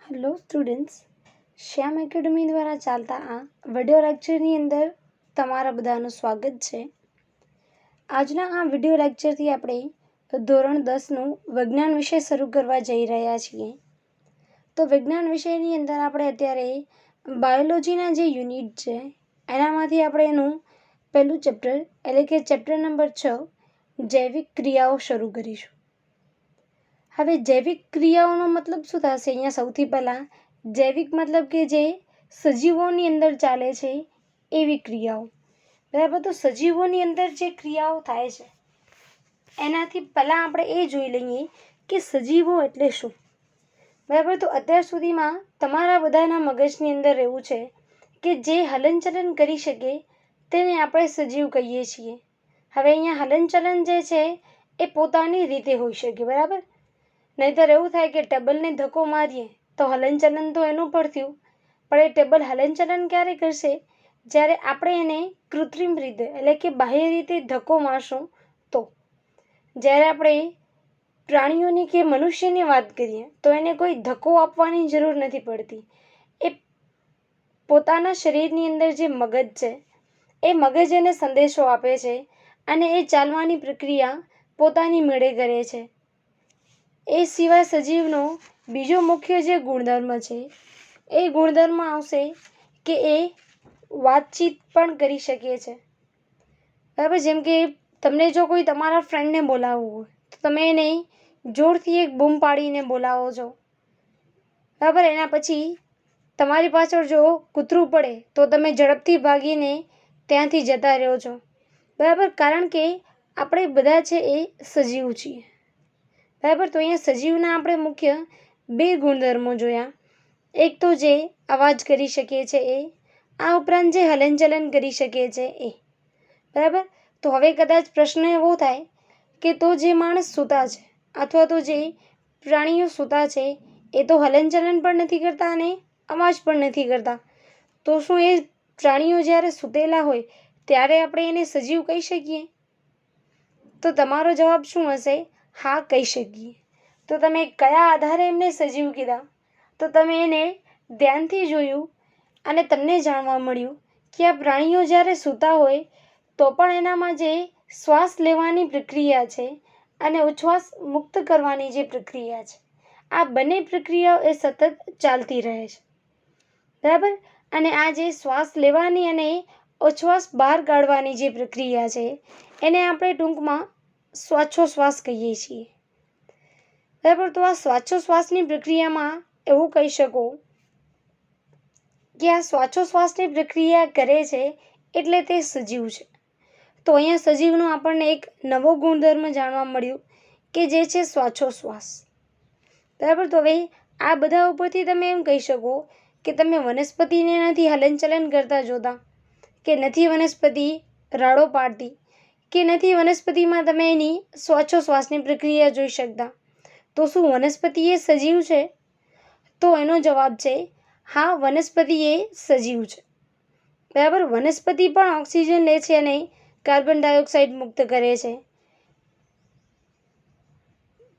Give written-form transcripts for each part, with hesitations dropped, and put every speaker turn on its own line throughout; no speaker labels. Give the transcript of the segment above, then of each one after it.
Hello students, શ્યામ academy દ્વારા ચાલતા આ વિડિયો લેક્ચરની અંદર તમારા બધાનું સ્વાગત છે. આજના આ વિડિયો લેક્ચરથી આપણે ધોરણ 10નું વિજ્ઞાન વિષય શરૂ કરવા જઈ રહ્યા છીએ. તો વિજ્ઞાન વિષયની અંદર આપણે અત્યારે બાયોલોજીના જે યુનિટ છે એનામાંથી આપણે એનું પહેલું ચેપ્ટર એટલે કે ચેપ્ટર નંબર 6 જૈવિક ક્રિયાઓ શરૂ કરીશું. હવે જૈવિક ક્રિયાઓનો મતલબ શું થશે? અહીંયા સૌથી પહેલાં જૈવિક મતલબ કે જે સજીવોની અંદર ચાલે છે એવી ક્રિયાઓ. બરાબર, તો સજીવોની અંદર જે ક્રિયાઓ થાય છે એનાથી પહેલાં આપણે એ જોઈ લઈએ કે સજીવો એટલે શું. બરાબર, તો અત્યાર સુધીમાં તમારા બધાના મગજની અંદર એવું છે કે જે હલનચલન કરી શકે તેને આપણે સજીવ કહીએ છીએ. હવે અહીંયા હલનચલન જે છે એ પોતાની રીતે હોઈ શકે. બરાબર, નહીંતર એવું થાય કે ટેબલને ધક્કો મારીએ તો હલનચલન તો એનું પણ થયું, પણ એ ટેબલ હલનચલન ક્યારે કરશે? જ્યારે આપણે એને કૃત્રિમ રીતે એટલે કે બાહ્ય રીતે ધક્કો મારશું તો. જ્યારે આપણે પ્રાણીઓની કે મનુષ્યની વાત કરીએ તો એને કોઈ ધક્કો આપવાની જરૂર નથી પડતી. એ પોતાના શરીરની અંદર જે મગજ છે એ મગજ એને સંદેશો આપે છે અને એ ચાલવાની પ્રક્રિયા પોતાની મેળે કરે છે. એ સિવાય સજીવનો બીજો મુખ્ય જે ગુણધર્મ છે એ ગુણધર્મ આવશે કે એ વાતચીત પણ કરી શકે છે. બરાબર, જેમ કે તમને જો કોઈ તમારા ફ્રેન્ડને બોલાવવું હોય તો તમે એને જોરથી એક બૂમ પાડીને બોલાવો છો. બરાબર, એના પછી તમારી પાછળ જો કૂતરું પડે તો તમે ઝડપથી ભાગીને ત્યાંથી જતા રહ્યો છો. બરાબર, કારણ કે આપણે બધા છે એ સજીવ છીએ. બરાબર, તો અહીંયા સજીવના આપણે મુખ્ય બે ગુણધર્મો જોયા. એક તો જે અવાજ કરી શકે છે એ, આ ઉપરાંત જે હલનચલન કરી શકે છે એ. બરાબર, તો હવે કદાચ પ્રશ્ન એવો થાય કે તો જે માણસ સૂતા છે અથવા તો જે પ્રાણીઓ સૂતા છે એ તો હલનચલન પણ નથી કરતા અને અવાજ પણ નથી કરતા, તો શું એ પ્રાણીઓ જ્યારે સૂતેલા હોય ત્યારે આપણે એને સજીવ કહી શકીએ? તો તમારો જવાબ શું હશે? હા, કહી શકીએ. તો તમે કયા આધારે એમને સજીવ કીધા? તો તમે એને ધ્યાનથી જોયું અને તમને જાણવા મળ્યું કે આ પ્રાણીઓ જ્યારે સૂતા હોય તો પણ એનામાં જે શ્વાસ લેવાની પ્રક્રિયા છે અને ઉચ્છ્વાસ મુક્ત કરવાની જે પ્રક્રિયા છે, આ બંને પ્રક્રિયાઓ એ સતત ચાલતી રહે છે. બરાબર, અને આ જે શ્વાસ લેવાની અને ઉચ્છ્વાસ બહાર કાઢવાની જે પ્રક્રિયા છે એને આપણે ટૂંકમાં શ્વાસોશ્વાસ કહીએ છીએ. બરાબર, તો આ શ્વાસોશ્વાસની પ્રક્રિયામાં એવું કહી શકો કે આ શ્વાસોશ્વાસની પ્રક્રિયા કરે છે એટલે તે સજીવ છે. તો અહીંયા સજીવનો આપણને એક નવો ગુણધર્મ જાણવા મળ્યું કે જે છે શ્વાસોશ્વાસ. બરાબર, તો હવે આ બધા ઉપરથી તમે એમ કહી શકો કે તમે વનસ્પતિને નથી હલનચલન કરતા જોતા, કે નથી વનસ્પતિ રાડો પાડતી, કે નથી વનસ્પતિમાં તમે એની શ્વાસોશ્વાસની પ્રક્રિયા જોઈ શકતા, તો શું વનસ્પતિ એ સજીવ છે? તો એનો જવાબ છે હા, વનસ્પતિ એ સજીવ છે. બરાબર, વનસ્પતિ પણ ઓક્સિજન લે છે અને કાર્બન ડાયોક્સાઇડ મુક્ત કરે છે.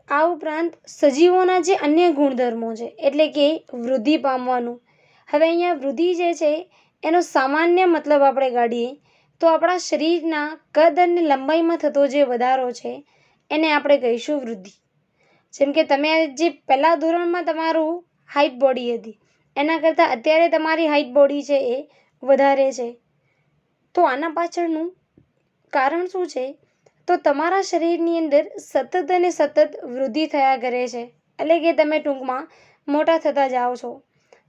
આ ઉપરાંત સજીવોના જે અન્ય ગુણધર્મો છે એટલે કે વૃદ્ધિ પામવાનું. હવે અહીંયા વૃદ્ધિ જે છે એનો સામાન્ય મતલબ આપણે કાઢીએ તો આપણા શરીરના કદ અને લંબાઈમાં થતો જે વધારો છે એને આપણે કહીશું વૃદ્ધિ. જેમ કે તમે જે પહેલા ધોરણમાં તમારું હાઇટ બોડી હતી એના કરતાં અત્યારે તમારી હાઇટ બોડી છે એ વધારે છે. તો આના પાછળનું કારણ શું છે? તો તમારા શરીરની અંદર સતત અને સતત વૃદ્ધિ થયા કરે છે, એટલે કે તમે ટૂંકમાં મોટા થતા જાઓ છો.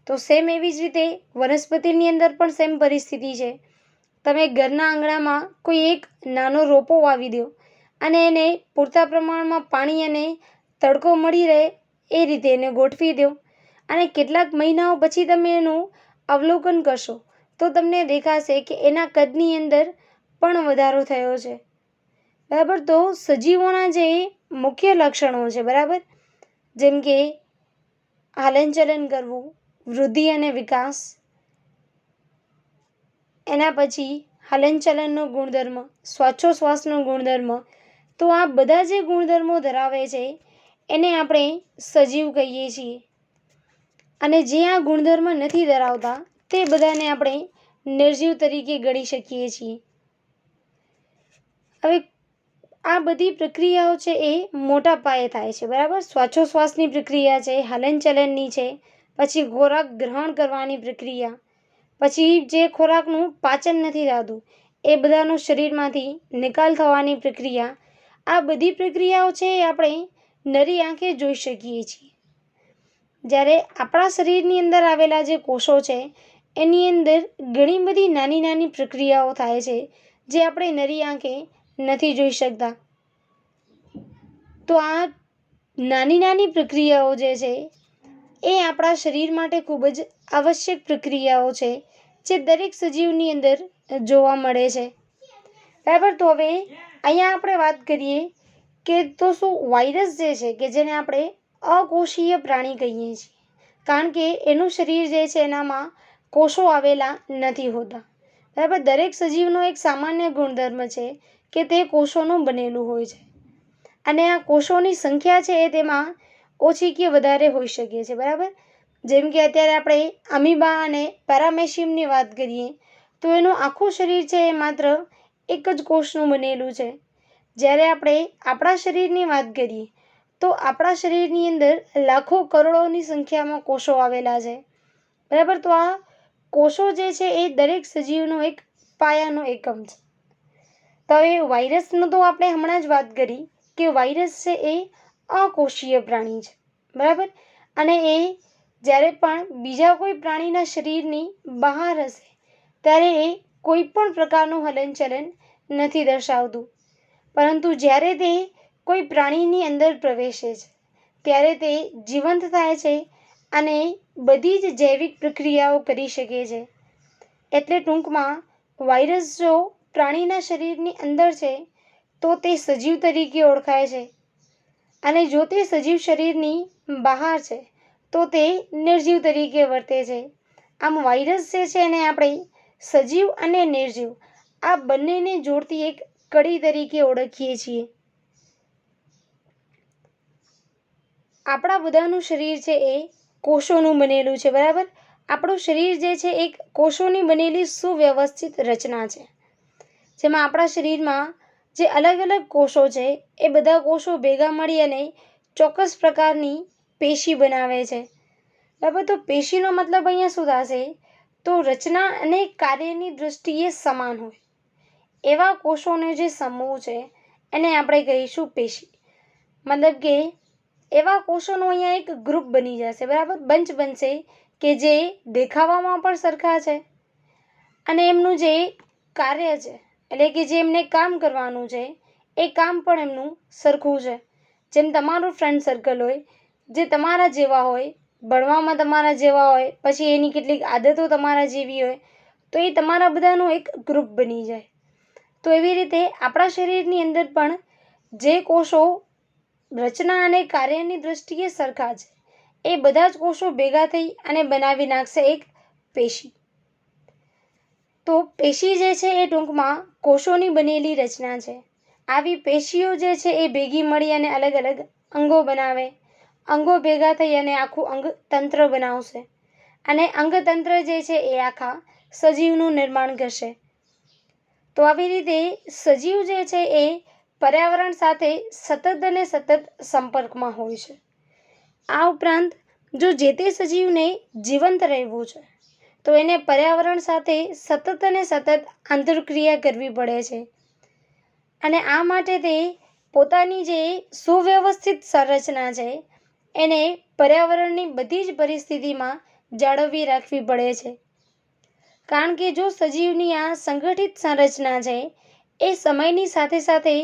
તો સેમ એવી જ રીતે વનસ્પતિની અંદર પણ સેમ પરિસ્થિતિ છે. તમે ઘરના આંગણામાં કોઈ એક નાનો રોપો વાવી દો અને એને પૂરતા પ્રમાણમાં પાણી અને તડકો મળી રહે એ રીતે એને ગોઠવી દો અને કેટલાક મહિનાઓ પછી તમે એનું અવલોકન કરશો તો તમને દેખાશે કે એના કદની અંદર પણ વધારો થયો છે. બરાબર, તો સજીવોના જે મુખ્ય લક્ષણો છે, બરાબર, જેમ કે હલનચલન કરવું, વૃદ્ધિ અને વિકાસ, એના પછી હલનચલનનો ગુણધર્મ, શ્વાસોશ્વાસનો ગુણધર્મ, તો આ બધા જે ગુણધર્મો ધરાવે છે એને આપણે સજીવ કહીએ છીએ. અને જે આ ગુણધર્મ નથી ધરાવતા તે બધાને આપણે નિર્જીવ તરીકે ગણી શકીએ છીએ. હવે આ બધી પ્રક્રિયાઓ છે એ મોટા પાયે થાય છે, બરાબર. શ્વાસોશ્વાસની પ્રક્રિયા છે, હલનચલનની છે, પછી ખોરાક ગ્રહણ કરવાની પ્રક્રિયા, પછી જે ખોરાકનું પાચન નથી થતું એ બધાનો શરીરમાંથી નિકાલ થવાની પ્રક્રિયા, આ બધી પ્રક્રિયાઓ છે એ આપણે નરી આંખે જોઈ શકીએ છીએ. જ્યારે આપણા શરીરની અંદર આવેલા જે કોષો છે એની અંદર ઘણી બધી નાની નાની પ્રક્રિયાઓ થાય છે જે આપણે નરી આંખે નથી જોઈ શકતા. તો આ નાની નાની પ્રક્રિયાઓ જે છે એ આપણા શરીર માટે ખૂબ જ આવશ્યક પ્રક્રિયાઓ છે જે દરેક સજીવની અંદર જોવા મળે છે, બરાબર. તો હવે અહીંયા આપણે વાત કરીએ કે તો શું વાયરસ જે છે કે જેને આપણે અકોષીય પ્રાણી કહીએ છીએ, કારણ કે એનું શરીર જે છે એનામાં કોષો આવેલા નથી હોતા, બરાબર. દરેક સજીવનો એક સામાન્ય ગુણધર્મ છે કે તે કોષોનું બનેલું હોય છે અને આ કોષોની સંખ્યા છે એ તેમાં ઓછી કે વધારે હોઈ શકે છે, બરાબર. જેમ કે અત્યારે આપણે અમીબા અને પેરામેશિયમની વાત કરીએ તો એનું આખું શરીર છે એ માત્ર એક જ કોષનું બનેલું છે. જ્યારે આપણે આપણા શરીરની વાત કરીએ તો આપણા શરીરની અંદર લાખો કરોડોની સંખ્યામાં કોષો આવેલા છે, બરાબર. તો આ કોષો જે છે એ દરેક સજીવનો એક પાયાનો એકમ છે. તો હવે વાયરસનો તો આપણે હમણાં જ વાત કરી કે વાયરસ છે એ અકોષીય પ્રાણી છે, બરાબર. અને એ જ્યારે પણ બીજા કોઈ પ્રાણીના શરીરની બહાર હશે ત્યારે એ કોઈ પણ પ્રકારનું હલનચલન નથી દર્શાવતું, પરંતુ જ્યારે તે કોઈ પ્રાણીની અંદર પ્રવેશે છે ત્યારે તે જીવંત થાય છે અને બધી જ જૈવિક પ્રક્રિયાઓ કરી શકે છે. એટલે ટૂંકમાં વાયરસ જો પ્રાણીના શરીરની અંદર છે તો તે સજીવ તરીકે ઓળખાય છે અને જો તે સજીવ શરીરની બહાર છે તો તે નિર્જીવ તરીકે વર્તે છે. આમ વાયરસ જે છે એને આપણે સજીવ અને નિર્જીવ આ બંનેને જોડતી એક કડી તરીકે ઓળખીએ છીએ. આપણા બધાનું શરીર છે એ કોષોનું બનેલું છે, બરાબર. આપણું શરીર જે છે એક કોષોની બનેલી સુવ્યવસ્થિત રચના છે, જેમાં આપણા શરીરમાં જે અલગ અલગ કોષો છે એ બધા કોષો ભેગા મળી અને ચોક્કસ પ્રકારની પેશી બનાવે છે, બરાબર. તો પેશીનો મતલબ અહીંયા શું થશે તો રચના અને કાર્યની દૃષ્ટિએ સમાન હોય એવા કોષોનો જે સમૂહ છે એને આપણે કહીશું પેશી. મતલબ કે એવા કોષોનું અહીંયા એક ગ્રુપ બની જશે, બરાબર. બંચ બનશે કે જે દેખાવામાં પણ સરખા છે અને એમનું જે કાર્ય છે એટલે કે જે એમને કામ કરવાનું છે એ કામ પણ એમનું સરખું છે. જેમ તમારું ફ્રેન્ડ સર્કલ હોય જે તમારા જેવા હોય, ભણવામાં તમારા જેવા હોય, પછી એની કેટલીક આદતો તમારા જેવી હોય, તો એ તમારા બધાનું એક ગ્રુપ બની જાય. તો એવી રીતે આપણા શરીરની અંદર પણ જે કોષો રચના અને કાર્યની દૃષ્ટિએ સરખા છે એ બધા જ કોષો ભેગા થઈ અને બનાવી નાખશે એક પેશી. તો પેશી જે છે એ ટૂંકમાં કોષોની બનેલી રચના છે. આવી પેશીઓ જે છે એ ભેગી મળી અને અલગ અલગ અંગો બનાવે, અંગો ભેગા થઈ અને આખું અંગતંત્ર બનાવશે અને અંગતંત્ર જે છે એ આખા સજીવનું નિર્માણ કરશે. તો આવી રીતે સજીવ જે છે એ પર્યાવરણ સાથે સતત અને સતત સંપર્કમાં હોય છે. આ ઉપરાંત જો જે તે સજીવને જીવંત રહેવું છે તો એને પર્યાવરણ સાથે સતત અને સતત આંતરક્રિયા કરવી પડે છે અને આ માટે તે પોતાની જે સુવ્યવસ્થિત સંરચના છે એને પર્યાવરણની બધી જ પરિસ્થિતિમાં જાળવવી રાખવી પડે છે. કારણ કે જો સજીવની આ સંગઠિત સંરચના છે એ સમયની સાથે સાથે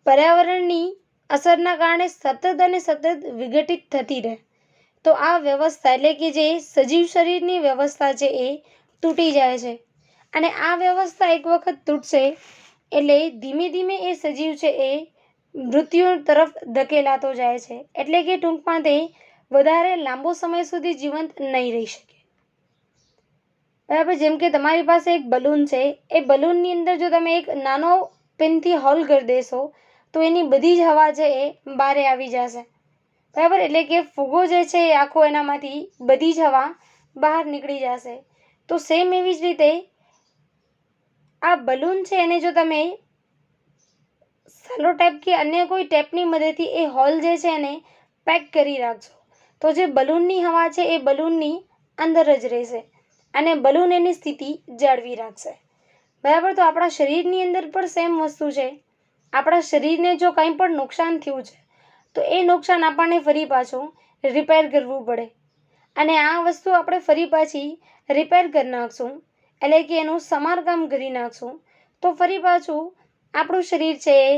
પર્યાવરણની અસરના કારણે સતત અને સતત વિઘટિત થતી રહે તો આ વ્યવસ્થા એટલે કે જે સજીવ શરીરની વ્યવસ્થા છે એ તૂટી જાય છે અને આ વ્યવસ્થા એક વખત તૂટશે એટલે ધીમે ધીમે એ સજીવ છે એ મૃત્યુ તરફ ધકેલાતો જાય છે. એટલે કે ટૂંકમાં તે વધારે લાંબો સમય સુધી જીવંત નહીં રહી શકે, બરાબર. જેમ કે તમારી પાસે એક બલૂન છે, એ બલૂનની અંદર જો તમે એક નાનો પિનથી હોલ કરી દેશો તો એની બધી જ હવા છે એ બહાર આવી જશે, બરાબર, એટલે કે ફુગ્ગો જે છે એ આખો એનામાંથી બધી જ હવા બહાર નીકળી જશે. તો સેમ એવી જ રીતે આ બલૂન છે એને જો તમે સેલો ટેપ કે અન્ય કોઈ ટેપની મદદથી એ હોલ જે છે એને પેક કરી રાખશો તો જે બલૂનની હવા છે એ બલૂનની અંદર જ રહેશે અને બલૂન એની સ્થિતિ જાળવી રાખશે. બરાબર, તો આપણા શરીરની અંદર પણ સેમ વસ્તુ છે. આપણા શરીરને જો કંઈ પણ નુકસાન થયું છે તો એ નુકસાન આપણને ફરી પાછું રિપેર કરવું પડે અને આ વસ્તુ આપણે ફરી પાછી રિપેર કરી નાખશું, એટલે કે એનું સમારકામ કરી નાખશું તો ફરી પાછું આપણું શરીર છે એ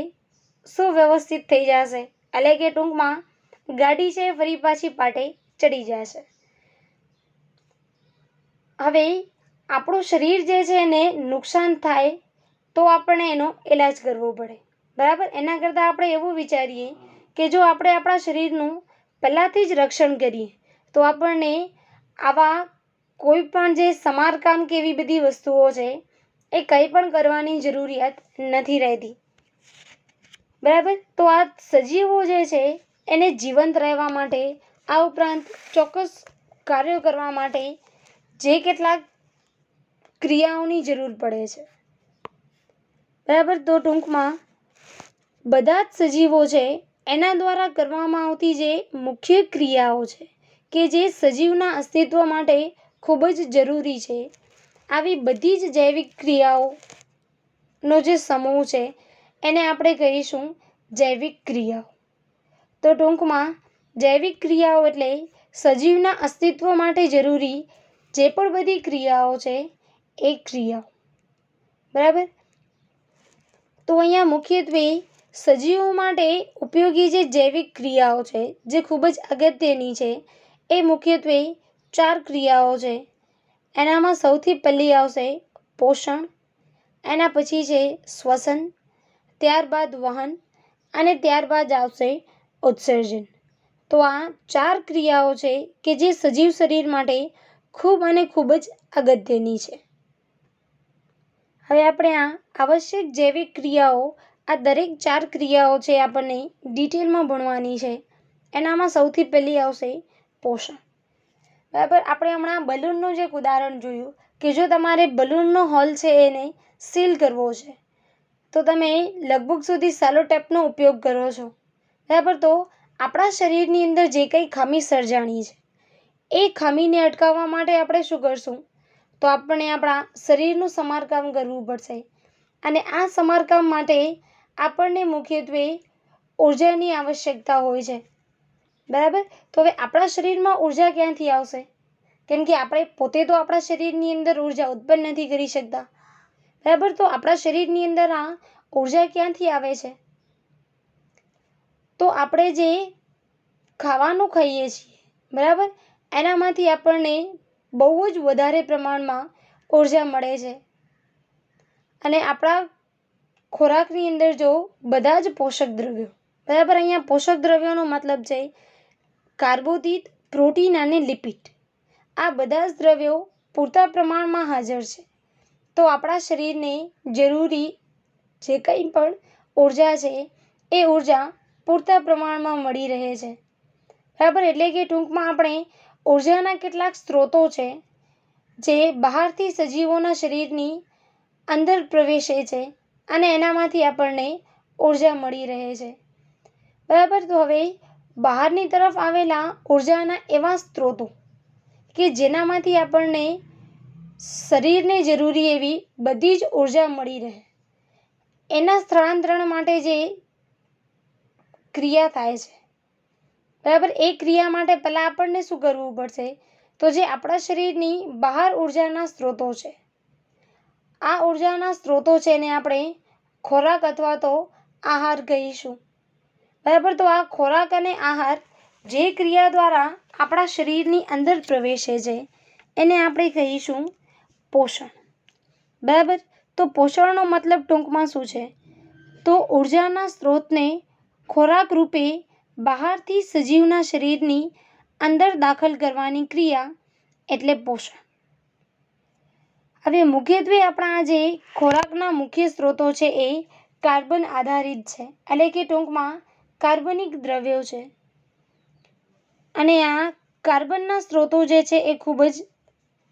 સુવ્યવસ્થિત થઈ જશે, એટલે કે ટૂંકમાં ગાડી છે ફરી પાછી પાટે ચડી જશે. હવે આપણું શરીર જે છે એને નુકસાન થાય તો આપણે એનો ઈલાજ કરવો પડે. બરાબર, એના કરતાં આપણે એવું વિચારીએ કે જો આપણે આપણા શરીરનું પહેલાંથી જ રક્ષણ કરીએ તો આપણને આવા કોઈ પણ જે સમારકામ કે એવી બધી વસ્તુઓ છે એ કંઈ પણ કરવાની જરૂરિયાત નથી રહેતી. બરાબર, તો આ સજીવો જે છે એને જીવંત રહેવા માટે આ ઉપરાંત ચોક્કસ કાર્યો કરવા માટે જે કેટલાક ક્રિયાઓની જરૂર પડે છે. બરાબર, તો ટૂંકમાં બધા જ સજીવો છે એના દ્વારા કરવામાં આવતી જે મુખ્ય ક્રિયાઓ છે કે જે સજીવના અસ્તિત્વ માટે ખૂબ જ જરૂરી છે, આવી બધી જ જૈવિક ક્રિયાઓનો જે સમૂહ છે એને આપણે કહીશું જૈવિક ક્રિયાઓ. તો ટૂંકમાં જૈવિક ક્રિયાઓ એટલે સજીવના અસ્તિત્વ માટે જરૂરી જે પણ બધી ક્રિયાઓ છે એ ક્રિયાઓ. બરાબર, તો અહીંયા મુખ્યત્વે સજીવો માટે ઉપયોગી જે જૈવિક ક્રિયાઓ છે જે ખૂબ જ અગત્યની છે એ મુખ્યત્વે 4 ક્રિયાઓ છે. એનામાં સૌથી પહેલી આવશે પોષણ, એના પછી છે શ્વસન, ત્યારબાદ વહન અને ત્યારબાદ આવશે ઉત્સર્જન. તો આ 4 ક્રિયાઓ છે કે જે સજીવ શરીર માટે ખૂબ અને ખૂબ જ અગત્યની છે. હવે આપણે આ આવશ્યક જૈવિક ક્રિયાઓ, આ દરેક 4 ક્રિયાઓ છે આપણને ડિટેલમાં ભણવાની છે. એનામાં સૌથી પહેલી આવશે પોષણ. બરાબર, આપણે હમણાં બલૂનનું જે ઉદાહરણ જોયું કે જો તમારે બલૂનનો હોલ છે એને સીલ કરવો છે તો તમે લગભગ સુધી સેલો ટેપનો ઉપયોગ કરો છો. બરાબર, તો આપણા શરીરની અંદર જે કંઈ ખામી સર્જાણી છે એ ખામીને અટકાવવા માટે આપણે શું કરશું તો આપણે આપણા શરીરનું સમારકામ કરવું પડશે અને આ સમારકામ માટે આપણને મુખ્યત્વે ઉર્જાની આવશ્યકતા હોય છે. બરાબર, તો હવે આપણા શરીરમાં ઉર્જા ક્યાંથી આવશે? કેમ કે આપણે પોતે તો આપણા શરીરની અંદર ઉર્જા ઉત્પન્ન નથી કરી શકતા. બરાબર, તો આપણા શરીરની અંદર આ ઉર્જા ક્યાંથી આવે છે? તો આપણે જે ખાવાનું ખાઈએ છીએ, બરાબર, એનામાંથી આપણને બહુ જ વધારે પ્રમાણમાં ઉર્જા મળે છે અને આપણા ખોરાકની અંદર જો બધા જ પોષક દ્રવ્યો, બરાબર, અહીંયા પોષક દ્રવ્યોનો મતલબ છે કાર્બોદિત, પ્રોટીન અને લિપિડ, આ બધા જ દ્રવ્યો પૂરતા પ્રમાણમાં હાજર છે તો આપણા શરીરને જરૂરી જે કંઈ પણ ઉર્જા છે એ ઉર્જા પૂરતા પ્રમાણમાં મળી રહે છે. બરાબર, એટલે કે ટૂંકમાં આપણે ઉર્જાના કેટલાક સ્ત્રોતો છે જે બહારથી સજીવોના શરીરની અંદર પ્રવેશે છે અને એનામાંથી આપણને ઉર્જા મળી રહે છે. બરાબર, તો હવે બહારની તરફ આવેલા ઉર્જાના એવા સ્ત્રોતો કે જેનામાંથી આપણને શરીરને જરૂરી એવી બધી જ ઉર્જા મળી રહે, એના સ્થળાંતરણ માટે જે ક્રિયા થાય છે, બરાબર, એ ક્રિયા માટે પહેલાં આપણને શું કરવું પડશે તો જે આપણા શરીરની બહાર ઉર્જાના સ્ત્રોતો છે, આ ઉર્જાના સ્ત્રોતો છે એને આપણે ખોરાક અથવા તો આહાર કહીશું. બરાબર, તો આ ખોરાક અને આહાર જે ક્રિયા દ્વારા આપણા શરીરની અંદર પ્રવેશે છે એને આપણે કહીશું પોષણ. બરાબર, તો પોષણનો મતલબ ટૂંકમાં શું છે તો ઉર્જાના સ્ત્રોતને ખોરાક રૂપે બહારથી સજીવના શરીરની અંદર દાખલ કરવાની ક્રિયા એટલે પોષણ. હવે મુખ્યત્વે આપણા જે ખોરાકના મુખ્ય સ્ત્રોતો છે એ કાર્બન આધારિત છે, એટલે કે ટૂંકમાં કાર્બનિક દ્રવ્યો છે. અને આ કાર્બનના સ્ત્રોતો જે છે એ ખૂબ જ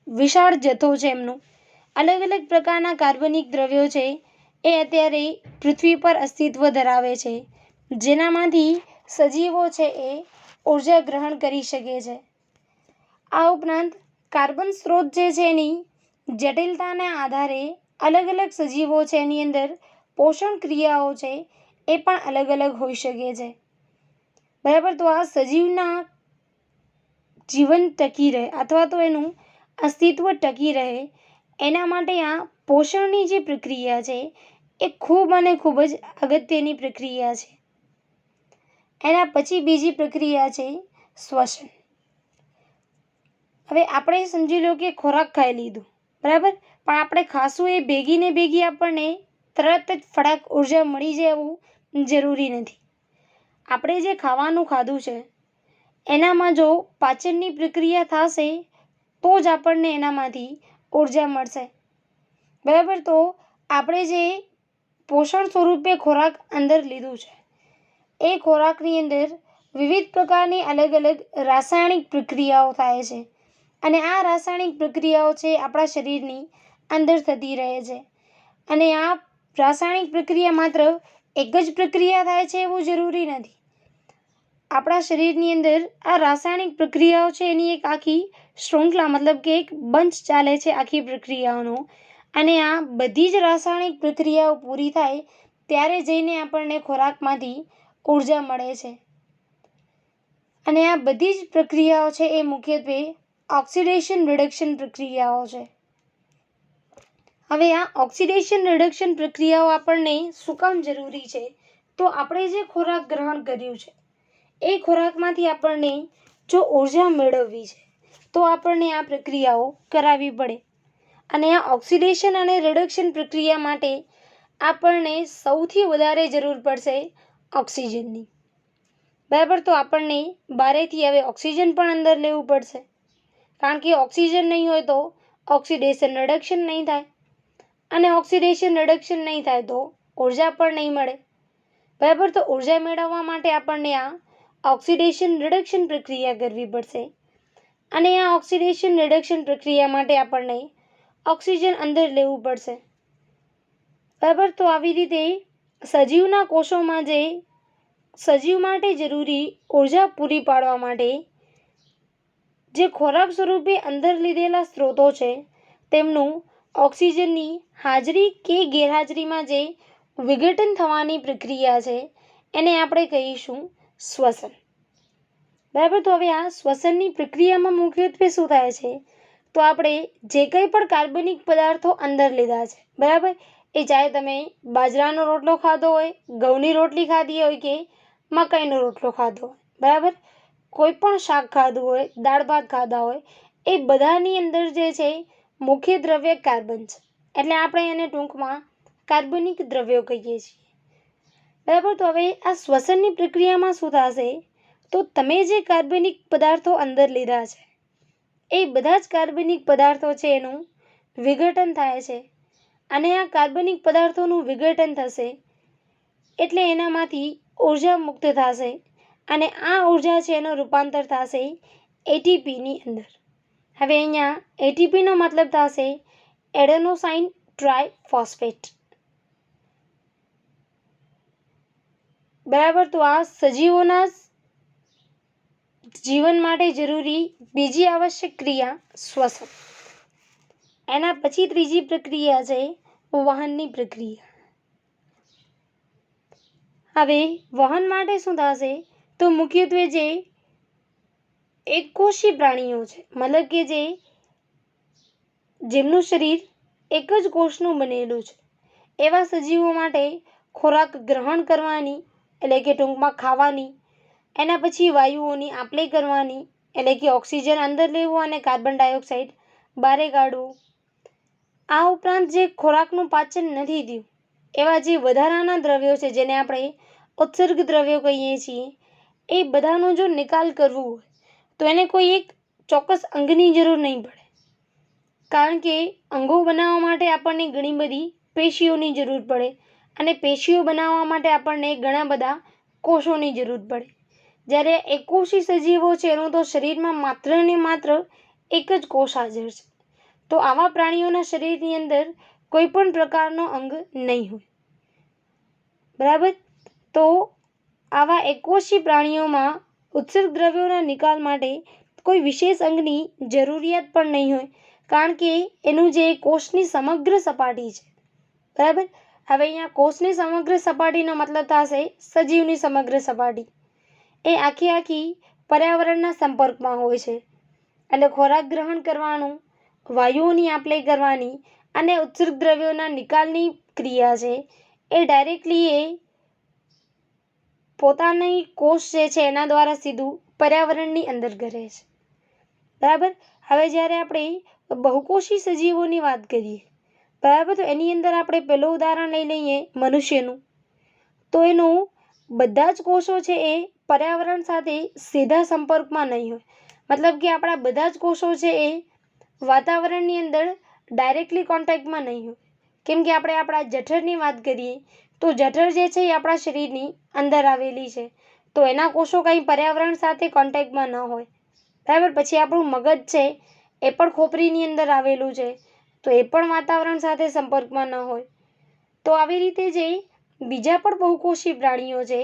વિશાળ જથ્થો છે એમનો. અલગ અલગ પ્રકારના કાર્બનિક દ્રવ્યો છે એ અત્યારે પૃથ્વી પર અસ્તિત્વ ધરાવે છે, જેનામાંથી સજીવો છે એ ઉર્જા ગ્રહણ કરી શકે છે. આ ઉપરાંત કાર્બન સ્ત્રોત જે છે એની જટિલતાના આધારે અલગ અલગ સજીવો છે એની અંદર પોષણ ક્રિયાઓ છે એ પણ અલગ અલગ હોઈ શકે છે. બરાબર, તો આ સજીવના જીવન ટકી રહે અથવા તો એનું અસ્તિત્વ ટકી રહે એના માટે આ પોષણની જે પ્રક્રિયા છે એ ખૂબ અને ખૂબ જ અગત્યની પ્રક્રિયા છે. એના પછી બીજી પ્રક્રિયા છે શ્વસન. હવે આપણે સમજી લો કે ખોરાક ખાઈ લીધું, બરાબર, પણ આપણે ખાશું એ ભેગી ને ભેગી આપણને તરત જ ફટાક ઉર્જા મળી જાય એવું જરૂરી નથી. આપણે જે ખાવાનું ખાધું છે એનામાં જો પાચનની પ્રક્રિયા થશે તો જ આપણને એનામાંથી ઉર્જા મળશે. બરાબર, તો આપણે જે પોષણ સ્વરૂપે ખોરાક અંદર લીધું છે એ ખોરાકની અંદર વિવિધ પ્રકારની અલગ અલગ રાસાયણિક પ્રક્રિયાઓ થાય છે અને આ રાસાયણિક પ્રક્રિયાઓ છે આપણા શરીરની અંદર થતી રહે છે. અને આ રાસાયણિક પ્રક્રિયા માત્ર એક જ પ્રક્રિયા થાય છે એવું જરૂરી નથી. આપણા શરીરની અંદર આ રાસાયણિક પ્રક્રિયાઓ છે એની એક આખી શૃંખલા મતલબ કે એક બંચ ચાલે છે આખી પ્રક્રિયાઓનો. અને આ બધી જ રાસાયણિક પ્રક્રિયાઓ પૂરી થાય ત્યારે જઈને આપણને ખોરાકમાંથી ઉર્જા મળે છે. અને આ બધી જ પ્રક્રિયાઓ છે એ મુખ્યત્વે ઓક્સિડેશન રિડક્શન પ્રક્રિયાઓ છે. હવે આ ઓક્સિડેશન રિડક્શન પ્રક્રિયાઓ આપણને શું કામ જરૂરી છે? તો આપણે જે ખોરાક ગ્રહણ કર્યું છે એ ખોરાકમાંથી આપણને જો ઉર્જા મેળવવી છે તો આપણને આ પ્રક્રિયાઓ કરાવવી પડે. અને આ ઓક્સિડેશન અને રિડક્શન પ્રક્રિયા માટે આપણને સૌથી વધારે જરૂર પડશે ઓક્સિજનની. બરાબર, તો આપણને બહારેથી હવે ઓક્સિજન પણ અંદર લેવું પડશે, કારણ કે ઓક્સિજન નહીં હોય તો ઓક્સિડેશન રિડક્શન નહીં થાય અને ઓક્સિડેશન રિડક્શન નહીં થાય તો ઉર્જા પણ નહીં મળે. બરાબર, તો ઉર્જા મેળવવા માટે આપણને આ ઓક્સિડેશન રિડક્શન પ્રક્રિયા કરવી પડશે. અને આ ઓક્સિડેશન રિડક્શન પ્રક્રિયા માટે આપણને ઓક્સિજન અંદર લેવું પડશે. બરાબર, તો આવી રીતે સજીવના કોષોમાં જે સજીવ માટે જરૂરી ઉર્જા પૂરી પાડવા માટે જે ખોરાક સ્વરૂપે અંદર લીધેલા સ્ત્રોતો છે તેમનું ઓક્સિજનની હાજરી કે ગેરહાજરીમાં જે વિઘટન થવાની પ્રક્રિયા છે એને આપણે કહીશું શ્વસન. બરાબર, તો હવે આ શ્વસનની પ્રક્રિયામાં મુખ્યત્વે શું થાય છે? તો આપણે જે કંઈ પણ કાર્બનિક પદાર્થો અંદર લીધા છે, બરાબર, એ ચાહે તમે બાજરાનો રોટલો ખાધો હોય, ઘઉંની રોટલી ખાધી હોય કે મકાઈનો રોટલો ખાધો હોય, બરાબર, કોઈ પણ શાક ખાધું હોય, દાળ ભાત ખાધા હોય, એ બધાની અંદર જે છે મુખ્ય દ્રવ્ય કાર્બન છે. એટલે આપણે એને ટૂંકમાં કાર્બનિક દ્રવ્યો કહીએ છીએ. બરાબર, તો હવે આ શ્વસનની પ્રક્રિયામાં શું થશે? તો તમે જે કાર્બનિક પદાર્થો અંદર લીધા છે એ બધા જ કાર્બનિક પદાર્થો છે એનું વિઘટન થાય છે. અને આ કાર્બનિક પદાર્થોનું વિઘટન થશે એટલે એનામાંથી ઉર્જા મુક્ત થશે અને આ ઉર્જા છે એનું રૂપાંતર થશે એટીપીની અંદર. હવે અહીંયા એટીપીનો મતલબ થશે એડેનોસાઇન ટ્રાઇફોસ્ફેટ. બરાબર, તો આ સજીવોના જીવન માટે જરૂરી બીજી આવશ્યક ક્રિયા શ્વસન. એના પછી ત્રીજી પ્રક્રિયા છે વહનની પ્રક્રિયા. હવે વહન માટે શું થશે? તો મુખ્યત્વે જે એકકોષી પ્રાણીઓ છે, મતલબ કે જેમનું શરીર એક જ કોષનું બનેલું છે એવા સજીવો માટે ખોરાક ગ્રહણ કરવાની એટલે કે ટૂંકમાં ખાવાની, એના પછી વાયુઓની આપ-લે કરવાની એટલે કે ઓક્સિજન અંદર લેવું અને કાર્બન ડાયોક્સાઇડ બહાર કાઢવું. આ ઉપરાંત જે ખોરાકનું પાચન નથી થયું એવા જે વધારાના દ્રવ્યો છે જેને આપણે ઉત્સર્ગ દ્રવ્યો કહીએ છીએ એ બધાનો જો નિકાલ કરવો હોય તો એને કોઈ એક ચોક્કસ અંગની જરૂર નહીં પડે, કારણ કે અંગો બનાવવા માટે આપણને ઘણી બધી પેશીઓની જરૂર પડે અને પેશીઓ બનાવવા માટે આપણને ઘણા બધા કોષોની જરૂર પડે. જ્યારે એકોશી સજીવો છે એનું તો શરીરમાં માત્ર ને માત્ર એક જ કોષ હાજર છે. તો આવા પ્રાણીઓના શરીરની અંદર કોઈ પણ પ્રકારનો અંગ નહીં હોય. બરાબર. તો આવા એકોશી પ્રાણીઓમાં ઉત્સર્ગ દ્રવ્યોના નિકાલ માટે કોઈ વિશેષ અંગની જરૂરિયાત પણ નહીં હોય, કારણ કે એનું જે કોષની સમગ્ર સપાટી છે. બરાબર. હવે અહીંયા કોષની સમગ્ર સપાટીનો મતલબ થશે સજીવની સમગ્ર સપાટી. એ આખી પર્યાવરણના સંપર્કમાં હોય છે. એટલે ખોરાક ગ્રહણ કરવાનું, વાયુઓની આપ-લે કરવાની અને ઉત્સર્ગ દ્રવ્યોના નિકાલની ક્રિયા છે એ ડાયરેક્ટલી એ પોતાની કોષ જે છે એના દ્વારા સીધું પર્યાવરણની અંદર કરે છે. બરાબર. હવે જ્યારે આપણે બહુકોષી સજીવોની વાત કરીએ, બરાબર, તો એની અંદર આપણે પહેલું ઉદાહરણ લઈ લઈએ મનુષ્યનું. તો એનું બધા જ કોષો છે એ પર્યાવરણ સાથે સીધા સંપર્કમાં નહીં હોય. મતલબ કે આપણા બધા જ કોષો છે એ વાતાવરણની અંદર ડાયરેક્ટલી કોન્ટેક્ટમાં નહીં હોય. કેમ કે આપણે આપણા જઠરની વાત કરીએ તો જઠર જે છે એ આપણા શરીરની અંદર આવેલી છે, તો એના કોષો કંઈ પર્યાવરણ સાથે કોન્ટેક્ટમાં ન હોય. બરાબર. પછી આપણું મગજ છે એ પણ ખોપરીની અંદર આવેલું છે, તો એ પણ વાતાવરણ સાથે સંપર્કમાં ન હોય. તો આવી રીતે જે બીજા પણ બહુકોષી પ્રાણીઓ છે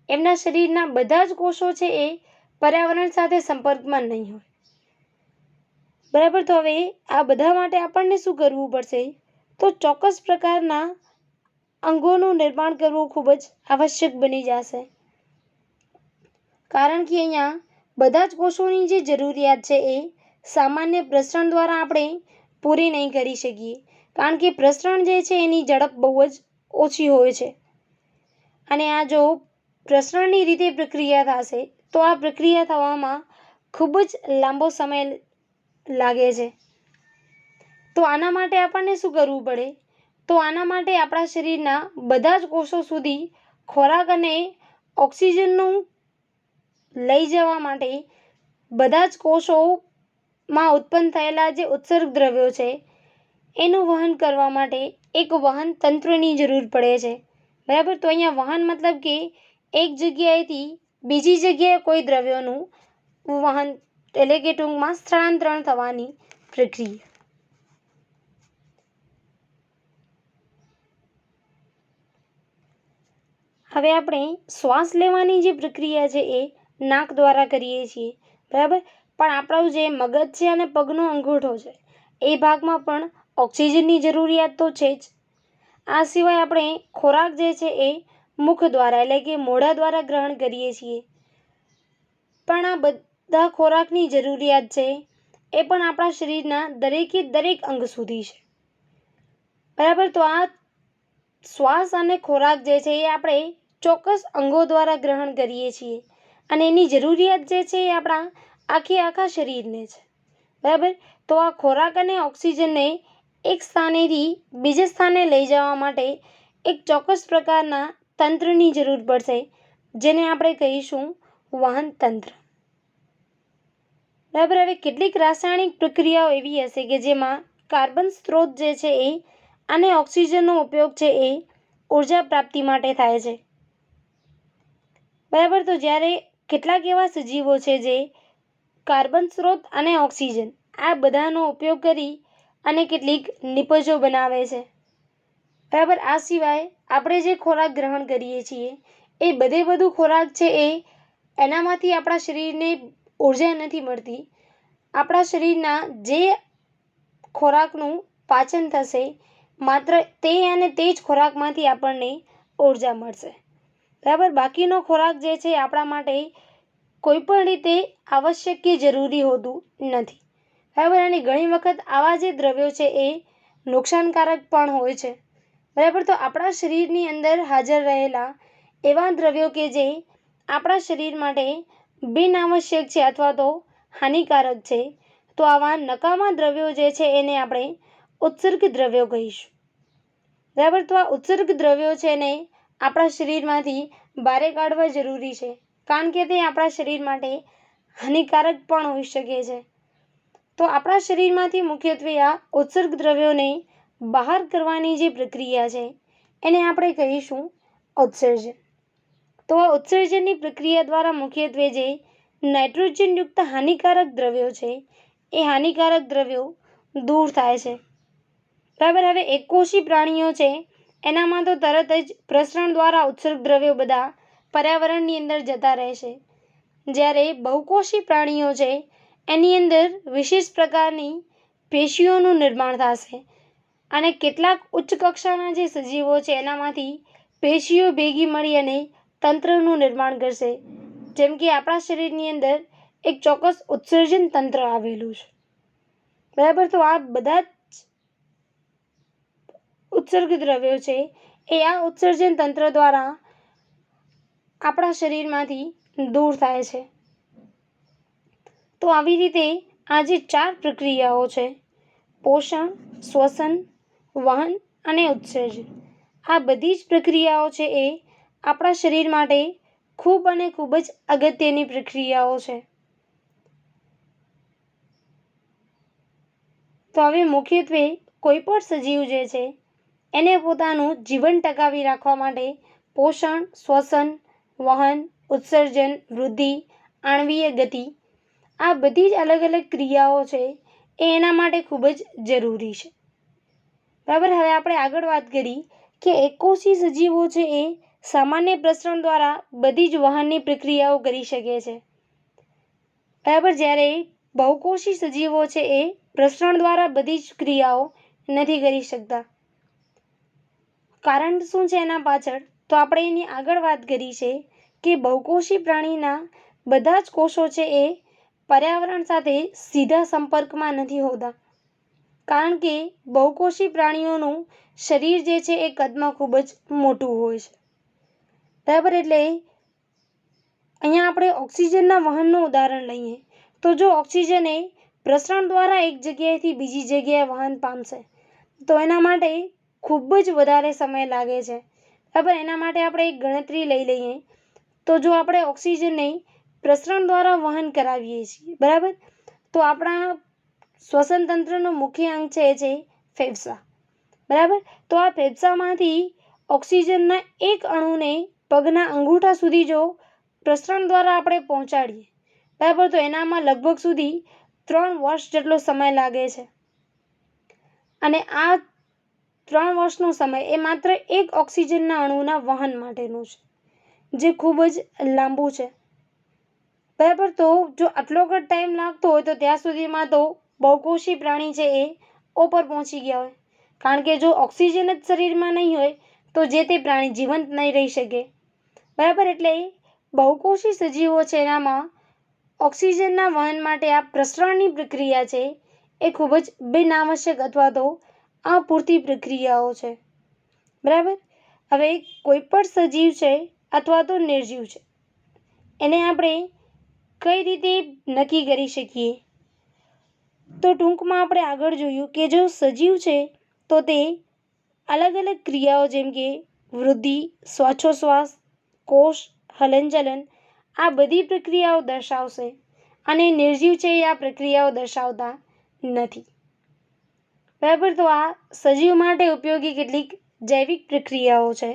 એમના શરીરના બધા જ કોષો છે એ પર્યાવરણ સાથે સંપર્કમાં નહીં હોય. બરાબર. તો હવે આ બધા માટે આપણને શું કરવું પડશે? તો ચોક્કસ પ્રકારના અંગોનું નિર્માણ કરવું ખૂબ જ આવશ્યક બની જશે. કારણ કે અહીંયા બધા જ કોષોની જે જરૂરિયાત છે એ સામાન્ય પ્રસરણ દ્વારા આપણે પૂરી નહીં કરી શકીએ, કારણ કે પ્રસરણ જે છે એની ઝડપ બહુ જ ઓછી હોય છે. અને આ જો પ્રસરણની રીતે પ્રક્રિયા થશે તો આ પ્રક્રિયા થવામાં ખૂબ જ લાંબો સમય લાગે છે. તો આના માટે આપણને શું કરવું પડે? તો આના માટે આપણા શરીરના બધા જ કોષો સુધી ખોરાક અને ઓક્સિજનનું લઈ જવા માટે બધા જ કોષોમાં ઉત્પન્ન થયેલા જે ઉત્સર્ગ દ્રવ્યો છે એનું વહન કરવા માટે એક વહન તંત્રની જરૂર પડે છે. બરાબર. તો અહીંયા વહન મતલબ કે એક જગ્યાએથી બીજી જગ્યાએ કોઈ દ્રવ્યોનું વહન, એટલે કે ટૂંકમાં સ્થળાંતરણ થવાની પ્રક્રિયા. હવે આપણે શ્વાસ લેવાની જે પ્રક્રિયા છે એ નાક દ્વારા કરીએ છીએ. બરાબર. પણ આપણું જે મગજ છે અને પગનો અંગૂઠો છે એ ભાગમાં પણ ઓક્સિજનની જરૂરિયાત તો છે જ. આ સિવાય આપણે ખોરાક જે છે એ મુખ દ્વારા, એટલે કે મોઢા દ્વારા ગ્રહણ કરીએ છીએ. પણ આ બધા ખોરાકની જરૂરિયાત છે એ પણ આપણા શરીરના દરેકે દરેક અંગ સુધી છે. બરાબર. તો આ શ્વાસ અને ખોરાક જે છે એ આપણે ચોક્કસ અંગો દ્વારા ગ્રહણ કરીએ છીએ અને એની જરૂરિયાત જે છે એ આપણા આખા શરીરને છે. બરાબર. તો આ ખોરાક અને ઓક્સિજનને એક સ્થાનેથી બીજે સ્થાને લઈ જવા માટે એક ચોક્કસ પ્રકારના તંત્રની જરૂર પડશે, જેને આપણે કહીશું વહન તંત્ર. બરાબર. હવે કેટલીક રાસાયણિક પ્રક્રિયાઓ એવી હશે કે જેમાં કાર્બન સ્ત્રોત જે છે એ અને ઓક્સિજનનો ઉપયોગ છે એ ઉર્જા પ્રાપ્તિ માટે થાય છે. બરાબર. તો જ્યારે કેટલાક એવા સજીવો છે જે કાર્બન સ્ત્રોત અને ઓક્સિજન આ બધાનો ઉપયોગ કરી અને કેટલીક નિપજો બનાવે છે. બરાબર. આ સિવાય આપણે જે ખોરાક ગ્રહણ કરીએ છીએ એ બધું ખોરાક છે એ એનામાંથી આપણા શરીરને ઉર્જા નથી મળતી. આપણા શરીરના જે ખોરાકનું પાચન થશે માત્ર તે અને તે જ ખોરાકમાંથી આપણને ઉર્જા મળશે. બરાબર. બાકીનો ખોરાક જે છે આપણા માટે કોઈ પણ રીતે આવશ્યક કે જરૂરી હોતું નથી. બરાબર. અને ઘણી વખત આવા જે દ્રવ્યો છે એ નુકસાનકારક પણ હોય છે. બરાબર. તો આપણા શરીરની અંદર હાજર રહેલા એવા દ્રવ્યો કે જે આપણા શરીર માટે બિનઆવશ્યક છે અથવા તો હાનિકારક છે, તો આવા નકામા દ્રવ્યો જે છે એને આપણે ઉત્સર્ગ દ્રવ્યો કહીશું. બરાબર. તો આ ઉત્સર્ગ દ્રવ્યો છે એને આપણા શરીરમાંથી બહાર કાઢવા જરૂરી છે, કારણ કે તે આપણા શરીર માટે હાનિકારક પણ હોઈ શકે છે. તો આપણા શરીરમાંથી મુખ્યત્વે આ ઉત્સર્ગ દ્રવ્યોને બહાર કરવાની જે પ્રક્રિયા છે એને આપણે કહીશું ઉત્સર્જન. તો આ ઉત્સર્જનની પ્રક્રિયા દ્વારા મુખ્યત્વે જે નાઇટ્રોજનયુક્ત હાનિકારક દ્રવ્યો છે એ હાનિકારક દ્રવ્યો દૂર થાય છે. બરાબર. હવે એકકોષી પ્રાણીઓ છે એનામાં તો તરત જ પ્રસરણ દ્વારા ઉત્સર્ગ દ્રવ્યો બધા પર્યાવરણની અંદર જતા રહેશે. જ્યારે બહુકોષી પ્રાણીઓ છે એની અંદર વિશેષ પ્રકારની પેશીઓનું નિર્માણ થશે અને કેટલાક ઉચ્ચ કક્ષાના જે સજીવો છે એનામાંથી પેશીઓ ભેગી મળી અને તંત્રનું નિર્માણ કરશે. જેમ કે આપણા શરીરની અંદર એક ચોક્કસ ઉત્સર્જન તંત્ર આવેલું છે. બરાબર. તો આ બધા જ ઉત્સર્ગ દ્રવ્યો છે એ આ ઉત્સર્જન તંત્ર દ્વારા આપણા શરીરમાંથી દૂર થાય છે. તો આવી રીતે આ જે 4 પ્રક્રિયાઓ છે પોષણ, શ્વસન, વહન અને ઉત્સર્જન, આ બધી જ પ્રક્રિયાઓ છે એ આપણા શરીર માટે ખૂબ અને ખૂબ જ અગત્યની પ્રક્રિયાઓ છે. તો હવે મુખ્યત્વે કોઈ પણ સજીવ જે છે એને પોતાનું જીવન ટકાવી રાખવા માટે પોષણ, શ્વસન, વહન, ઉત્સર્જન, વૃદ્ધિ, આણ્વીય ગતિ, આ બધી જ અલગ અલગ ક્રિયાઓ છે એ એના માટે ખૂબ જ જરૂરી છે. બરાબર. હવે આપણે આગળ વાત કરી કે એકકોષી સજીવો છે એ સામાન્ય પ્રસરણ દ્વારા બધી જ વહનની પ્રક્રિયાઓ કરી શકે છે. બરાબર. જ્યારે બહુકોષી સજીવો છે એ પ્રસરણ દ્વારા બધી જ ક્રિયાઓ નથી કરી શકતા. કારણ શું છે એના પાછળ? તો આપણે એની આગળ વાત કરી છે કે બહુકોષી પ્રાણીના બધા જ કોષો છે એ પર્યાવરણ સાથે સીધા સંપર્કમાં નથી હોતા. કારણ કે બહુકોષી પ્રાણીઓનું શરીર જે છે એ કદમાં ખૂબ જ મોટું હોય છે. બરાબર. એટલે અહીંયા આપણે ઓક્સિજનના વહનનું ઉદાહરણ લઈએ તો જો ઓક્સિજન એ પ્રસરણ દ્વારા એક જગ્યાએથી બીજી જગ્યાએ વહન પામશે તો એના માટે ખૂબ જ વધારે સમય લાગે છે. બરાબર. એના માટે આપણે એક ગણતરી લઈ લઈએ તો જો આપણે ઓક્સિજનને પ્રસરણ દ્વારા વહન કરાવીએ છીએ, બરાબર, તો આપણા શ્વસન તંત્રનું મુખ્ય અંગ છે એ છે ફેફસા. બરાબર. તો આ ફેફસામાંથી ઓક્સિજનના એક અણુને પગના અંગૂઠા સુધી જો પ્રસરણ દ્વારા આપણે પહોંચાડીએ, બરાબર, તો એનામાં લગભગ સુધી 3 વર્ષ જેટલો સમય લાગે છે. અને આ 3 વર્ષનો સમય એ માત્ર એક ઓક્સિજનના અણુના વહન માટેનું છે, જે ખૂબ જ લાંબુ છે. બરાબર. તો જો આટલો જ ટાઈમ લાગતો હોય તો ત્યાં સુધીમાં તો બહુકોષી પ્રાણી છે એ ઉપર પહોંચી ગયા હોય. કારણ કે જો ઓક્સિજન જ શરીરમાં નહીં હોય તો જે તે પ્રાણી જીવંત નહીં રહી શકે. બરાબર. એટલે બહુકોષી સજીવો છે એનામાં ઓક્સિજનના વહન માટે આ પ્રસરણની પ્રક્રિયા છે એ ખૂબ જ બિનઆવશ્યક અથવા તો અપૂરતી પ્રક્રિયાઓ છે. બરાબર. હવે કોઈ પણ સજીવ છે અથવા તો નિર્જીવ છે એને આપણે કઈ રીતે નક્કી કરી શકીએ? તો ટૂંકમાં આપણે આગળ જોયું કે જો સજીવ છે તો તે અલગ અલગ ક્રિયાઓ જેમ કે વૃદ્ધિ, શ્વાસોશ્વાસ, કોષ, હલનચલન, આ બધી પ્રક્રિયાઓ દર્શાવશે અને નિર્જીવ છે એ આ પ્રક્રિયાઓ દર્શાવતા નથી. બરાબર. તો આ સજીવ માટે ઉપયોગી કેટલીક જૈવિક પ્રક્રિયાઓ છે.